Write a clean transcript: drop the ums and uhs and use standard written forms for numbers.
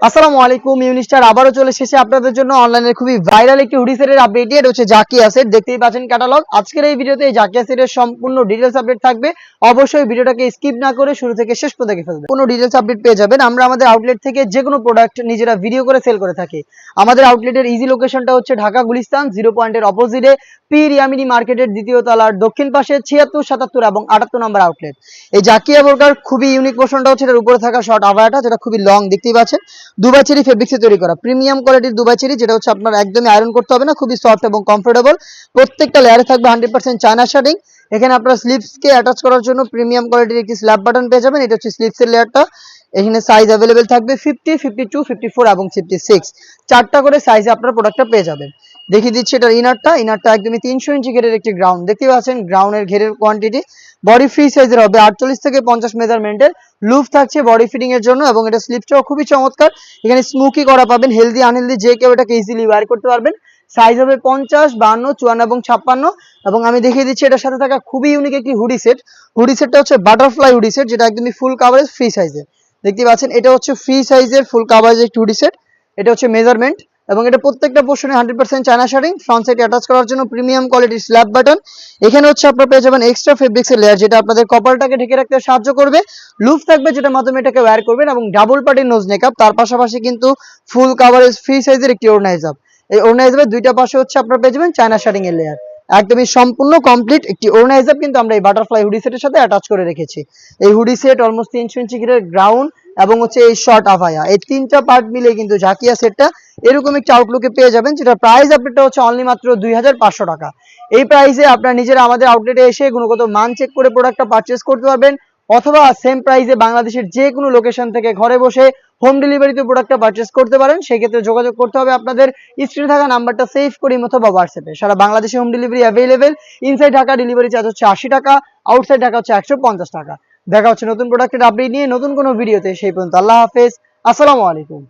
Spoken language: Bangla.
আসসালামু আলাইকুম ইউনিস্টার আবারও চলে এসেছে আপনাদের জন্য অনলাইনে খুবই ভাইরাল একটি হুডি সেটের আপডেট। এটা হচ্ছে জাকিয়া সেট, দেখতেই পাচ্ছেন ক্যাটালগ। আজকের এই ভিডিওতে এই জাকিয়া সেটের সম্পূর্ণ ডিটেইলস আপডেট থাকবে। অবশ্যই ভিডিওটাকে স্কিপ না করে শুরু থেকে শেষ পর্যন্ত দেখে ফেলবেন। কোনো ডিটেইলস আপডেট পেয়ে যাবেন। আমরা আমাদের আউটলেট থেকে যে কোনো প্রোডাক্ট নিজেরা ভিডিও করে সেল করে থাকি। আমাদের আউটলেটের ইজি লোকেশনটা হচ্ছে ঢাকা গুলিস্তান 0 পয়েন্টের অপোজিটে পীর ইয়ামিনী মার্কেটের দ্বিতীয় তলার দক্ষিণ পাশে 76, 77 এবং 78 নম্বর আউটলেট। এই জাকিয়া বোরকার খুবই ইউনিক পোর্শনটা হচ্ছে এটার উপরে থাকা শর্ট আভায়াটা, যেটা খুবই লং, দেখতেই পাচ্ছেন। দুবাই চেরি ফেব্রিক্সে তৈরি করা প্রিমিয়াম কোয়ালিটির দুবাই চেরি, যেটা হচ্ছে আপনার একদমই আয়রন করতে হবে না, খুবই সফট এবং কমফোর্টেবল। প্রত্যেকটা লেয়ারে থাকবে 100% চায়না শার্টিং। এখানে আপনার স্লিপসকে অ্যাটাচ করার জন্য প্রিমিয়াম কোয়ালিটির একটি স্ল্যাব বাটন পেয়ে যাবেন। এটা হচ্ছে স্লিপসের লেয়ারটা। এখানে সাইজ অ্যাভেলেবেল থাকবে 50, 52, 54 এবং 56, চারটা করে সাইজে আপনার প্রোডাক্টটা পেয়ে যাবেন। দেখিয়ে দিচ্ছি এটার ইনারটা একদমই 300 ইঞ্চি ঘেরের একটি গ্রাউন্ড, দেখতে পাচ্ছেন গ্রাউন্ডের ঘেরের কোয়ান্টিটি। বডি ফ্রি সাইজের হবে 48 থেকে 50 মেজারমেন্টের। লুফ থাকছে বডি ফিটিং এর জন্য এবং এটা স্লিপটাও খুবই চমৎকার। এখানে স্মোকি করা পাবেন, হেলদি আনহেলদি যে কেউ এটাকে ইজিলি ওয়্যার করতে পারবেন। সাইজ হবে 50, 52, 54 এবং 56। এবং আমি দেখিয়ে দিচ্ছি এটার সাথে থাকা খুবই ইউনিক একটি হুডি সেট। হুডি সেটটা হচ্ছে বাটারফ্লাই হুডি সেট, যেটা একদমই ফুল কাভারেজ ফ্রি সাইজের। দেখতে পাচ্ছেন এটা হচ্ছে ফ্রি সাইজের ফুল কাভারেজ একটি হুডি সেট। এটা হচ্ছে মেজারমেন্ট এবং এটা প্রত্যেকটা পোর্শনে 100% চায়না শাড়িং। ফ্রন্ট সাইডে অ্যাটাচ করার জন্য প্রিমিয়াম কোয়ালিটির স্ল্যাব বাটন। এখানে হচ্ছে আপনারা পেয়ে যাবেন এক্সট্রা ফেব্রিক্সের লেয়ার, যেটা আপনাদের কপালটাকে ঢেকে রাখতে সাহায্য করবে। লুফ থাকবে যেটার মাধ্যমে এটাকে ওয়্যার করবেন এবং ডাবল পার্টির নোজ নেকআপ। তার পাশাপাশি কিন্তু ফুল কাভারেজ ফ্রি সাইজের একটি ওড়না হিজাব। এই ওড়না হিজাবের দুইটা পাশে হচ্ছে আপনারা পেয়ে যাবেন চায়না শাড়িং এর লেয়ার। একদমই সম্পূর্ণ কমপ্লিট একটি ওড়না হিজাব কিন্তু আমরা এই বাটারফ্লাই হুডি সেটের সাথে অ্যাটাচ করে রেখেছি। এই হুডি সেট অলমোস্ট 300 ইঞ্চি ঘিরের গ্রাউন্ড এবং হচ্ছে এই শর্ট আভায়া, এই তিনটা পার্ট মিলে কিন্তু জাকিয়া সেটটা এরকম একটা আউটলুকে পেয়ে যাবেন, যেটা প্রাইস আপডেটটা হচ্ছে অনলি মাত্র 2500 টাকা। এই প্রাইসে আপনারা নিজেরা আমাদের আউটলেটে এসে গুণগত মান চেক করে প্রোডাক্টটা পারচেজ করতে পারবেন, অথবা সেম প্রাইসে বাংলাদেশের যে কোনো লোকেশন থেকে ঘরে বসে হোম ডেলিভারিতে প্রোডাক্টটা পারচেজ করতে পারেন। সেক্ষেত্রে যোগাযোগ করতে হবে আপনাদের স্ক্রিনে থাকা নাম্বারটা সেভ করে অথবা হোয়াটসঅ্যাপে। সারা বাংলাদেশে home delivery available. Inside Dhaka delivery charge হচ্ছে 80 টাকা, আউটসাইড ঢাকা হচ্ছে 150 টাকা। দেখা হচ্ছে নতুন প্রোডাক্টের আপডেট নিয়ে নতুন কোনো ভিডিওতে। সেই পর্যন্ত আল্লাহ হাফেজ, আসসালামু আলাইকুম।